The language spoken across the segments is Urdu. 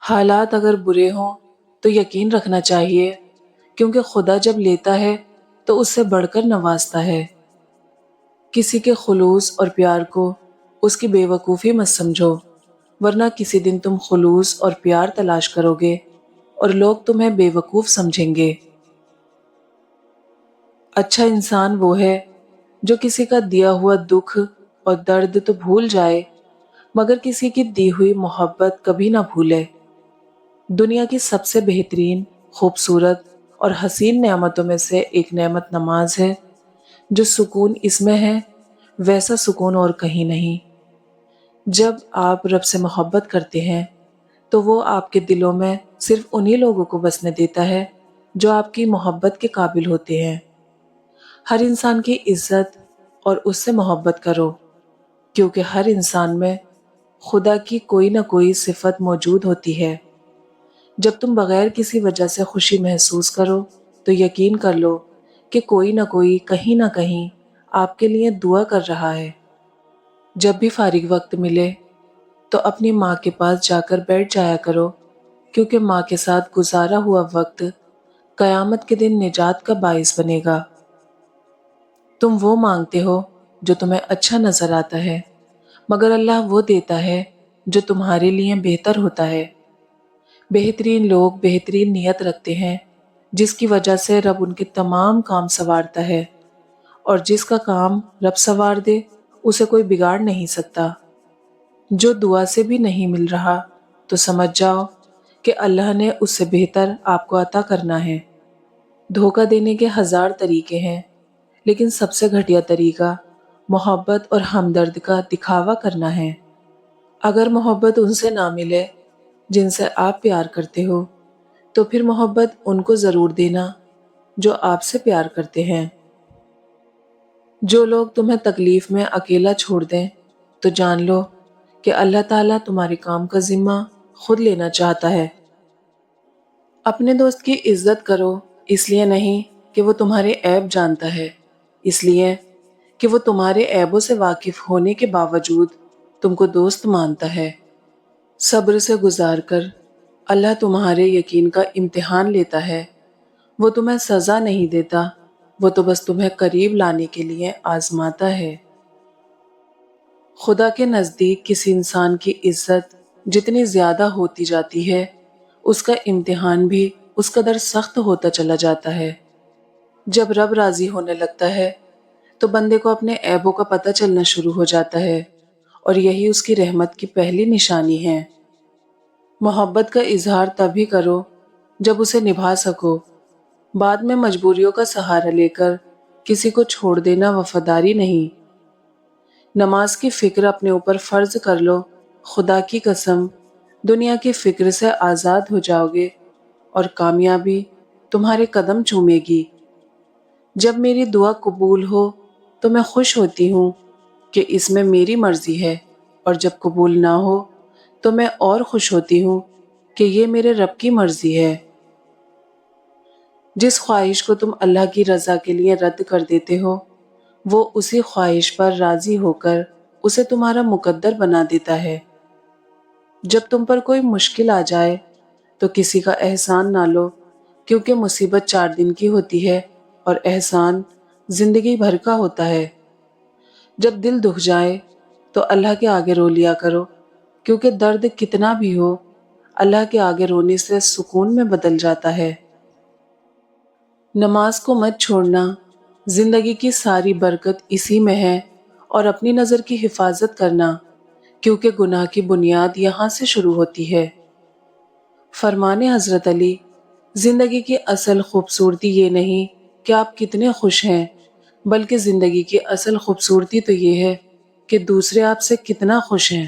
حالات اگر برے ہوں تو یقین رکھنا چاہیے، کیونکہ خدا جب لیتا ہے تو اس سے بڑھ کر نوازتا ہے۔ کسی کے خلوص اور پیار کو اس کی بے وقوفی مت سمجھو، ورنہ کسی دن تم خلوص اور پیار تلاش کرو گے اور لوگ تمہیں بے وقوف سمجھیں گے۔ اچھا انسان وہ ہے جو کسی کا دیا ہوا دکھ اور درد تو بھول جائے، مگر کسی کی دی ہوئی محبت کبھی نہ بھولے۔ دنیا کی سب سے بہترین، خوبصورت اور حسین نعمتوں میں سے ایک نعمت نماز ہے۔ جو سکون اس میں ہے ویسا سکون اور کہیں نہیں۔ جب آپ رب سے محبت کرتے ہیں تو وہ آپ کے دلوں میں صرف انہی لوگوں کو بسنے دیتا ہے جو آپ کی محبت کے قابل ہوتے ہیں۔ ہر انسان کی عزت اور اس سے محبت کرو، کیونکہ ہر انسان میں خدا کی کوئی نہ کوئی صفت موجود ہوتی ہے۔ جب تم بغیر کسی وجہ سے خوشی محسوس کرو تو یقین کر لو کہ کوئی نہ کوئی کہیں نہ کہیں آپ کے لیے دعا کر رہا ہے۔ جب بھی فارغ وقت ملے تو اپنی ماں کے پاس جا کر بیٹھ جایا کرو، کیونکہ ماں کے ساتھ گزارا ہوا وقت قیامت کے دن نجات کا باعث بنے گا۔ تم وہ مانگتے ہو جو تمہیں اچھا نظر آتا ہے، مگر اللہ وہ دیتا ہے جو تمہارے لیے بہتر ہوتا ہے۔ بہترین لوگ بہترین نیت رکھتے ہیں، جس کی وجہ سے رب ان کے تمام کام سنوارتا ہے، اور جس کا کام رب سنوار دے اسے کوئی بگاڑ نہیں سکتا۔ جو دعا سے بھی نہیں مل رہا تو سمجھ جاؤ کہ اللہ نے اس سے بہتر آپ کو عطا کرنا ہے۔ دھوکہ دینے کے ہزار طریقے ہیں، لیکن سب سے گھٹیا طریقہ محبت اور ہمدرد کا دکھاوا کرنا ہے۔ اگر محبت ان سے نہ ملے جن سے آپ پیار کرتے ہو تو پھر محبت ان کو ضرور دینا جو آپ سے پیار کرتے ہیں۔ جو لوگ تمہیں تکلیف میں اکیلا چھوڑ دیں تو جان لو کہ اللہ تعالیٰ تمہارے کام کا ذمہ خود لینا چاہتا ہے۔ اپنے دوست کی عزت کرو، اس لیے نہیں کہ وہ تمہارے عیب جانتا ہے، اس لیے کہ وہ تمہارے عیبوں سے واقف ہونے کے باوجود تم کو دوست مانتا ہے۔ صبر سے گزار کر اللہ تمہارے یقین کا امتحان لیتا ہے۔ وہ تمہیں سزا نہیں دیتا، وہ تو بس تمہیں قریب لانے کے لیے آزماتا ہے۔ خدا کے نزدیک کسی انسان کی عزت جتنی زیادہ ہوتی جاتی ہے، اس کا امتحان بھی اس قدر سخت ہوتا چلا جاتا ہے۔ جب رب راضی ہونے لگتا ہے تو بندے کو اپنے عیبوں کا پتہ چلنا شروع ہو جاتا ہے، اور یہی اس کی رحمت کی پہلی نشانی ہے۔ محبت کا اظہار تبھی کرو جب اسے نبھا سکو، بعد میں مجبوریوں کا سہارا لے کر کسی کو چھوڑ دینا وفاداری نہیں۔ نماز کی فکر اپنے اوپر فرض کر لو، خدا کی قسم دنیا کی فکر سے آزاد ہو جاؤ گے اور کامیابی تمہارے قدم چومے گی۔ جب میری دعا قبول ہو تو میں خوش ہوتی ہوں کہ اس میں میری مرضی ہے، اور جب قبول نہ ہو تو میں اور خوش ہوتی ہوں کہ یہ میرے رب کی مرضی ہے۔ جس خواہش کو تم اللہ کی رضا کے لیے رد کر دیتے ہو، وہ اسی خواہش پر راضی ہو کر اسے تمہارا مقدر بنا دیتا ہے۔ جب تم پر کوئی مشکل آ جائے تو کسی کا احسان نہ لو، کیونکہ مصیبت 4 دن کی ہوتی ہے اور احسان زندگی بھر کا ہوتا ہے۔ جب دل دکھ جائے تو اللہ کے آگے رو لیا کرو، کیونکہ درد کتنا بھی ہو اللہ کے آگے رونے سے سکون میں بدل جاتا ہے۔ نماز کو مت چھوڑنا، زندگی کی ساری برکت اسی میں ہے، اور اپنی نظر کی حفاظت کرنا، کیونکہ گناہ کی بنیاد یہاں سے شروع ہوتی ہے۔ فرمان حضرت علی، زندگی کی اصل خوبصورتی یہ نہیں کہ آپ کتنے خوش ہیں، بلکہ زندگی کی اصل خوبصورتی تو یہ ہے کہ دوسرے آپ سے کتنا خوش ہیں۔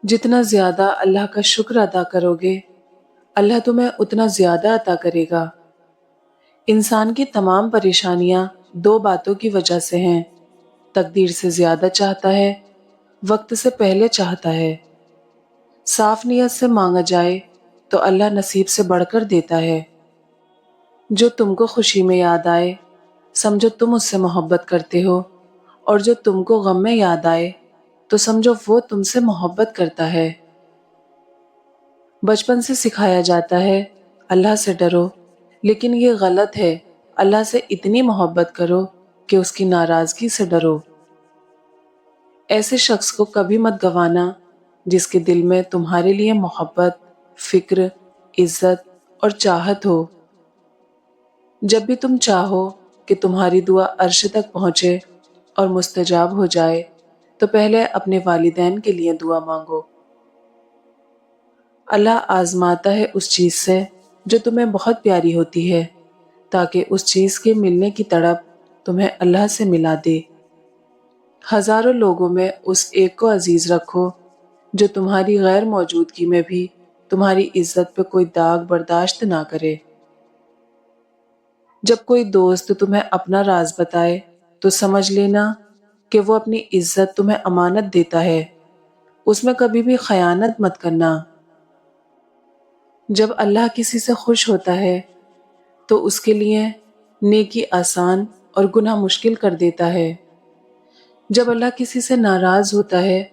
جتنا زیادہ اللہ کا شکر ادا کرو گے، اللہ تمہیں اتنا زیادہ عطا کرے گا۔ انسان کی تمام پریشانیاں 2 باتوں کی وجہ سے ہیں: تقدیر سے زیادہ چاہتا ہے، وقت سے پہلے چاہتا ہے۔ صاف نیت سے مانگا جائے تو اللہ نصیب سے بڑھ کر دیتا ہے۔ جو تم کو خوشی میں یاد آئے سمجھو تم اس سے محبت کرتے ہو، اور جو تم کو غم میں یاد آئے تو سمجھو وہ تم سے محبت کرتا ہے۔ بچپن سے سکھایا جاتا ہے اللہ سے ڈرو، لیکن یہ غلط ہے، اللہ سے اتنی محبت کرو کہ اس کی ناراضگی سے ڈرو۔ ایسے شخص کو کبھی مت گوانا جس کے دل میں تمہارے لیے محبت، فکر، عزت اور چاہت ہو۔ جب بھی تم چاہو کہ تمہاری دعا عرش تک پہنچے اور مستجاب ہو جائے تو پہلے اپنے والدین کے لیے دعا مانگو۔ اللہ آزماتا ہے اس چیز سے جو تمہیں بہت پیاری ہوتی ہے، تاکہ اس چیز کے ملنے کی تڑپ تمہیں اللہ سے ملا دے۔ ہزاروں لوگوں میں اس ایک کو عزیز رکھو جو تمہاری غیر موجودگی میں بھی تمہاری عزت پہ کوئی داغ برداشت نہ کرے۔ جب کوئی دوست تمہیں اپنا راز بتائے تو سمجھ لینا کہ وہ اپنی عزت تمہیں امانت دیتا ہے، اس میں کبھی بھی خیانت مت کرنا۔ جب اللہ کسی سے خوش ہوتا ہے تو اس کے لیے نیکی آسان اور گناہ مشکل کر دیتا ہے۔ جب اللہ کسی سے ناراض ہوتا ہے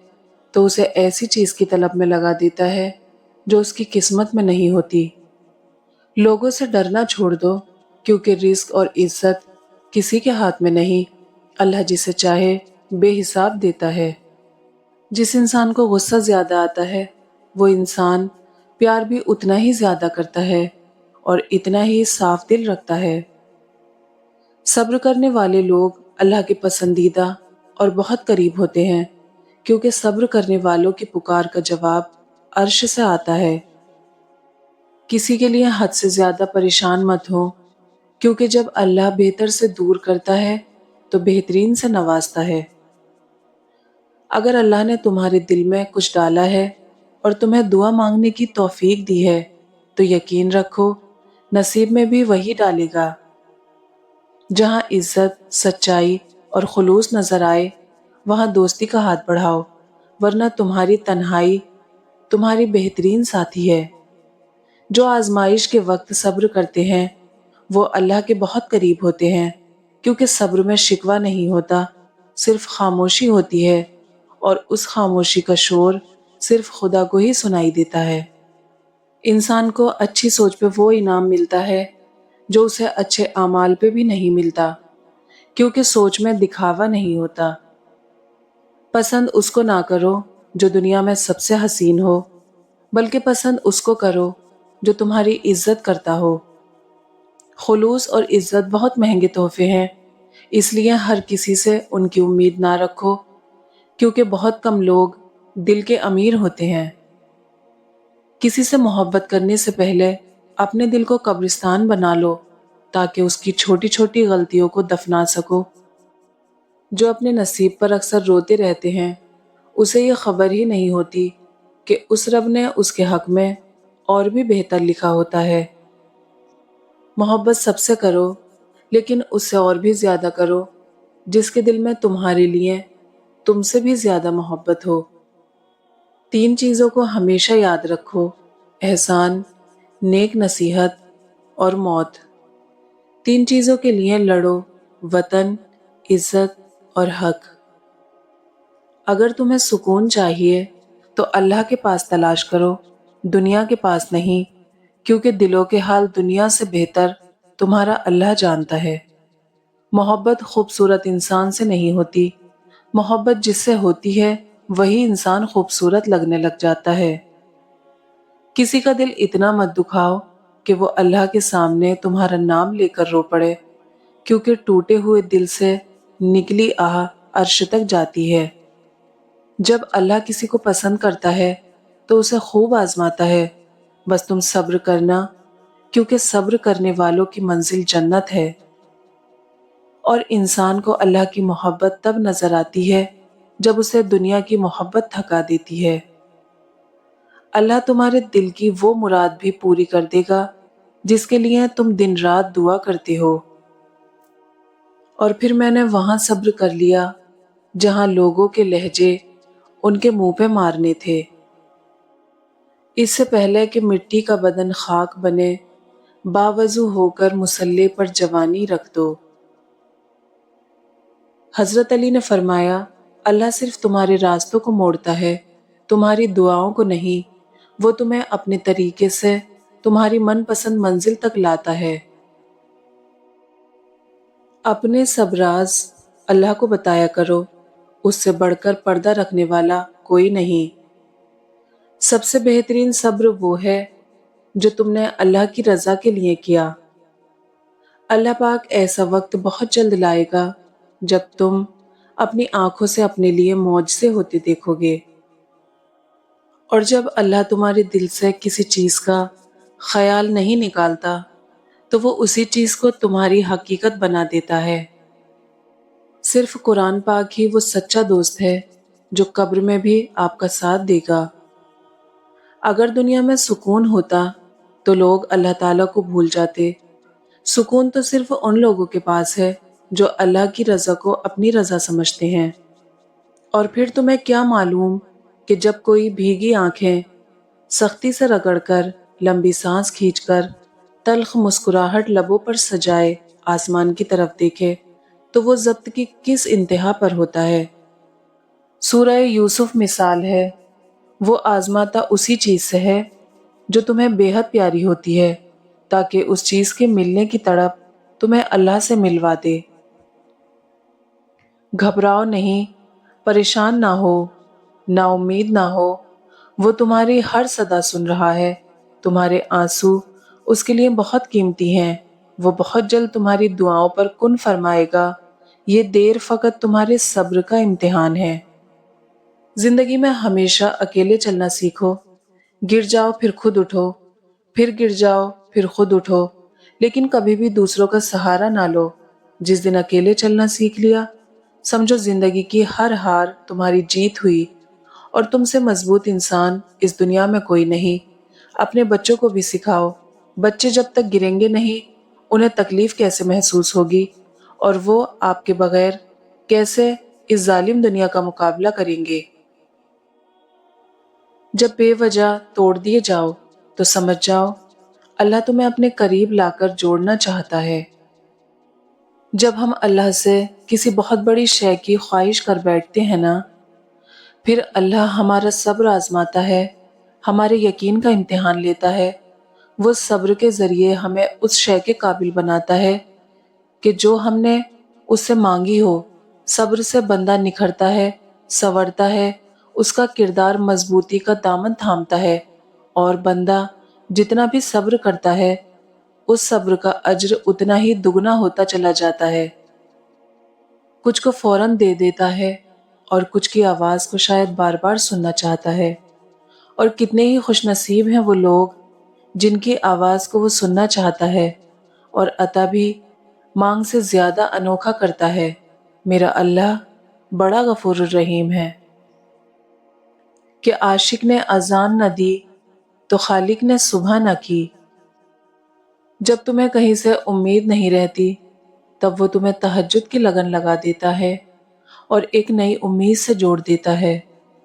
تو اسے ایسی چیز کی طلب میں لگا دیتا ہے جو اس کی قسمت میں نہیں ہوتی۔ لوگوں سے ڈرنا چھوڑ دو، کیونکہ رزق اور عزت کسی کے ہاتھ میں نہیں، اللہ جسے چاہے بے حساب دیتا ہے۔ جس انسان کو غصہ زیادہ آتا ہے وہ انسان پیار بھی اتنا ہی زیادہ کرتا ہے اور اتنا ہی صاف دل رکھتا ہے۔ صبر کرنے والے لوگ اللہ کے پسندیدہ اور بہت قریب ہوتے ہیں، کیونکہ صبر کرنے والوں کی پکار کا جواب عرش سے آتا ہے۔ کسی کے لیے حد سے زیادہ پریشان مت ہو، کیونکہ جب اللہ بہتر سے دور کرتا ہے تو بہترین سے نوازتا ہے۔ اگر اللہ نے تمہارے دل میں کچھ ڈالا ہے اور تمہیں دعا مانگنے کی توفیق دی ہے تو یقین رکھو نصیب میں بھی وہی ڈالے گا۔ جہاں عزت، سچائی اور خلوص نظر آئے وہاں دوستی کا ہاتھ بڑھاؤ، ورنہ تمہاری تنہائی تمہاری بہترین ساتھی ہے۔ جو آزمائش کے وقت صبر کرتے ہیں وہ اللہ کے بہت قریب ہوتے ہیں، کیونکہ صبر میں شکوہ نہیں ہوتا، صرف خاموشی ہوتی ہے، اور اس خاموشی کا شور صرف خدا کو ہی سنائی دیتا ہے۔ انسان کو اچھی سوچ پہ وہ انعام ملتا ہے جو اسے اچھے اعمال پہ بھی نہیں ملتا، کیونکہ سوچ میں دکھاوا نہیں ہوتا۔ پسند اس کو نہ کرو جو دنیا میں سب سے حسین ہو، بلکہ پسند اس کو کرو جو تمہاری عزت کرتا ہو۔ خلوص اور عزت بہت مہنگے تحفے ہیں، اس لیے ہر کسی سے ان کی امید نہ رکھو، کیونکہ بہت کم لوگ دل کے امیر ہوتے ہیں۔ کسی سے محبت کرنے سے پہلے اپنے دل کو قبرستان بنا لو تاکہ اس کی چھوٹی چھوٹی غلطیوں کو دفنا سکو۔ جو اپنے نصیب پر اکثر روتے رہتے ہیں اسے یہ خبر ہی نہیں ہوتی کہ اس رب نے اس کے حق میں اور بھی بہتر لکھا ہوتا ہے۔ محبت سب سے کرو، لیکن اس سے اور بھی زیادہ کرو جس کے دل میں تمہارے لیے تم سے بھی زیادہ محبت ہو۔ تین چیزوں کو ہمیشہ یاد رکھو: احسان، نیک نصیحت اور موت۔ تین چیزوں کے لیے لڑو: وطن، عزت اور حق۔ اگر تمہیں سکون چاہیے تو اللہ کے پاس تلاش کرو، دنیا کے پاس نہیں، کیونکہ دلوں کے حال دنیا سے بہتر تمہارا اللہ جانتا ہے۔ محبت خوبصورت انسان سے نہیں ہوتی، محبت جس سے ہوتی ہے وہی انسان خوبصورت لگنے لگ جاتا ہے۔ کسی کا دل اتنا مت دکھاؤ کہ وہ اللہ کے سامنے تمہارا نام لے کر رو پڑے، کیونکہ ٹوٹے ہوئے دل سے نکلی آہ عرش تک جاتی ہے۔ جب اللہ کسی کو پسند کرتا ہے تو اسے خوب آزماتا ہے، بس تم صبر کرنا، کیونکہ صبر کرنے والوں کی منزل جنت ہے۔ اور انسان کو اللہ کی محبت تب نظر آتی ہے جب اسے دنیا کی محبت تھکا دیتی ہے۔ اللہ تمہارے دل کی وہ مراد بھی پوری کر دے گا جس کے لیے تم دن رات دعا کرتے ہو۔ اور پھر میں نے وہاں صبر کر لیا جہاں لوگوں کے لہجے ان کے منہ پہ مارنے تھے۔ اس سے پہلے کہ مٹی کا بدن خاک بنے، باوضو ہو کر مصلے پر جوانی رکھ دو۔ حضرت علی نے فرمایا، اللہ صرف تمہارے راستوں کو موڑتا ہے، تمہاری دعاؤں کو نہیں، وہ تمہیں اپنے طریقے سے تمہاری من پسند منزل تک لاتا ہے۔ اپنے سب راز اللہ کو بتایا کرو، اس سے بڑھ کر پردہ رکھنے والا کوئی نہیں۔ سب سے بہترین صبر وہ ہے جو تم نے اللہ کی رضا کے لیے کیا۔ اللہ پاک ایسا وقت بہت جلد لائے گا جب تم اپنی آنکھوں سے اپنے لیے معجزے ہوتے دیکھو گے، اور جب اللہ تمہارے دل سے کسی چیز کا خیال نہیں نکالتا تو وہ اسی چیز کو تمہاری حقیقت بنا دیتا ہے۔ صرف قرآن پاک ہی وہ سچا دوست ہے جو قبر میں بھی آپ کا ساتھ دے گا۔ اگر دنیا میں سکون ہوتا تو لوگ اللہ تعالیٰ کو بھول جاتے۔ سکون تو صرف ان لوگوں کے پاس ہے جو اللہ کی رضا کو اپنی رضا سمجھتے ہیں۔ اور پھر تمہیں کیا معلوم کہ جب کوئی بھیگی آنکھیں سختی سے رگڑ کر، لمبی سانس کھینچ کر، تلخ مسکراہٹ لبوں پر سجائے آسمان کی طرف دیکھے تو وہ ضبط کی کس انتہا پر ہوتا ہے۔ سورہ یوسف مثال ہے، وہ آزماتا اسی چیز سے ہے جو تمہیں بے حد پیاری ہوتی ہے، تاکہ اس چیز کے ملنے کی تڑپ تمہیں اللہ سے ملوا دے۔ گھبراؤ نہیں، پریشان نہ ہو، نا امید نہ ہو، وہ تمہاری ہر صدا سن رہا ہے۔ تمہارے آنسو اس کے لیے بہت قیمتی ہیں، وہ بہت جلد تمہاری دعاؤں پر کن فرمائے گا۔ یہ دیر فقط تمہارے صبر کا امتحان ہے۔ زندگی میں ہمیشہ اکیلے چلنا سیکھو، گر جاؤ پھر خود اٹھو، پھر گر جاؤ پھر خود اٹھو، لیکن کبھی بھی دوسروں کا سہارا نہ لو۔ جس دن اکیلے چلنا سیکھ لیا، سمجھو زندگی کی ہر ہار تمہاری جیت ہوئی، اور تم سے مضبوط انسان اس دنیا میں کوئی نہیں۔ اپنے بچوں کو بھی سکھاؤ، بچے جب تک گریں گے نہیں انہیں تکلیف کیسے محسوس ہوگی، اور وہ آپ کے بغیر کیسے اس ظالم دنیا کا مقابلہ کریں گے۔ جب بے وجہ توڑ دیے جاؤ تو سمجھ جاؤ اللہ تمہیں اپنے قریب لا کر جوڑنا چاہتا ہے۔ جب ہم اللہ سے کسی بہت بڑی شے کی خواہش کر بیٹھتے ہیں نا، پھر اللہ ہمارا صبر آزماتا ہے، ہمارے یقین کا امتحان لیتا ہے۔ وہ صبر کے ذریعے ہمیں اس شے کے قابل بناتا ہے کہ جو ہم نے اس سے مانگی ہو۔ صبر سے بندہ نکھرتا ہے، سنورتا ہے، اس کا کردار مضبوطی کا دامن تھامتا ہے، اور بندہ جتنا بھی صبر کرتا ہے اس صبر کا اجر اتنا ہی دگنا ہوتا چلا جاتا ہے۔ کچھ کو فوراً دے دیتا ہے اور کچھ کی آواز کو شاید بار بار سننا چاہتا ہے، اور کتنے ہی خوش نصیب ہیں وہ لوگ جن کی آواز کو وہ سننا چاہتا ہے اور عطا بھی مانگ سے زیادہ انوکھا کرتا ہے۔ میرا اللہ بڑا غفور الرحیم ہے کہ عاشق نے اذان نہ دی تو خالق نے صبح نہ کی۔ جب تمہیں کہیں سے امید نہیں رہتی تب وہ تمہیں تہجد کی لگن لگا دیتا ہے اور ایک نئی امید سے جوڑ دیتا ہے،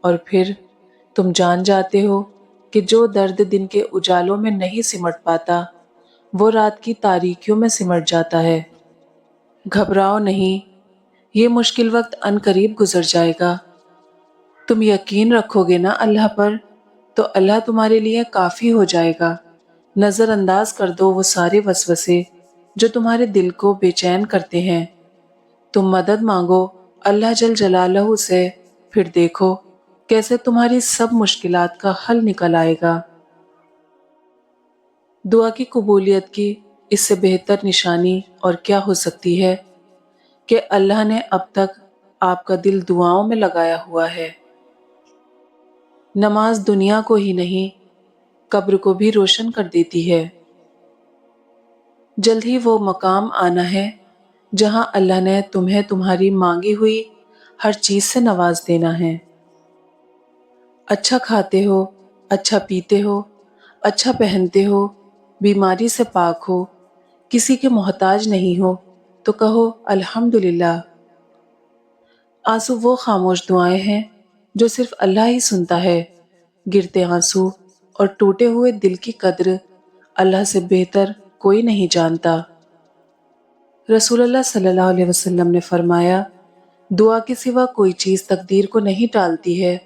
اور پھر تم جان جاتے ہو کہ جو درد دن کے اجالوں میں نہیں سمٹ پاتا وہ رات کی تاریکیوں میں سمٹ جاتا ہے۔ گھبراؤ نہیں، یہ مشکل وقت ان قریب گزر جائے گا۔ تم یقین رکھو گے نا اللہ پر تو اللہ تمہارے لیے کافی ہو جائے گا۔ نظر انداز کر دو وہ سارے وسوسے جو تمہارے دل کو بے چین کرتے ہیں۔ تم مدد مانگو اللہ جل جلالہ سے، پھر دیکھو کیسے تمہاری سب مشکلات کا حل نکل آئے گا۔ دعا کی قبولیت کی اس سے بہتر نشانی اور کیا ہو سکتی ہے کہ اللہ نے اب تک آپ کا دل دعاؤں میں لگایا ہوا ہے۔ نماز دنیا کو ہی نہیں قبر کو بھی روشن کر دیتی ہے۔ جلد ہی وہ مقام آنا ہے جہاں اللہ نے تمہیں تمہاری مانگی ہوئی ہر چیز سے نواز دینا ہے۔ اچھا کھاتے ہو، اچھا پیتے ہو، اچھا پہنتے ہو، بیماری سے پاک ہو، کسی کے محتاج نہیں ہو تو کہو الحمدللہ۔ آنسو وہ خاموش دعائیں ہیں جو صرف اللہ ہی سنتا ہے۔ گرتے آنسو اور ٹوٹے ہوئے دل کی قدر اللہ سے بہتر کوئی نہیں جانتا۔ رسول اللہ صلی اللہ علیہ وسلم نے فرمایا، دعا کے سوا کوئی چیز تقدیر کو نہیں ٹالتی ہے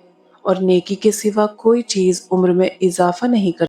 اور نیکی کے سوا کوئی چیز عمر میں اضافہ نہیں کر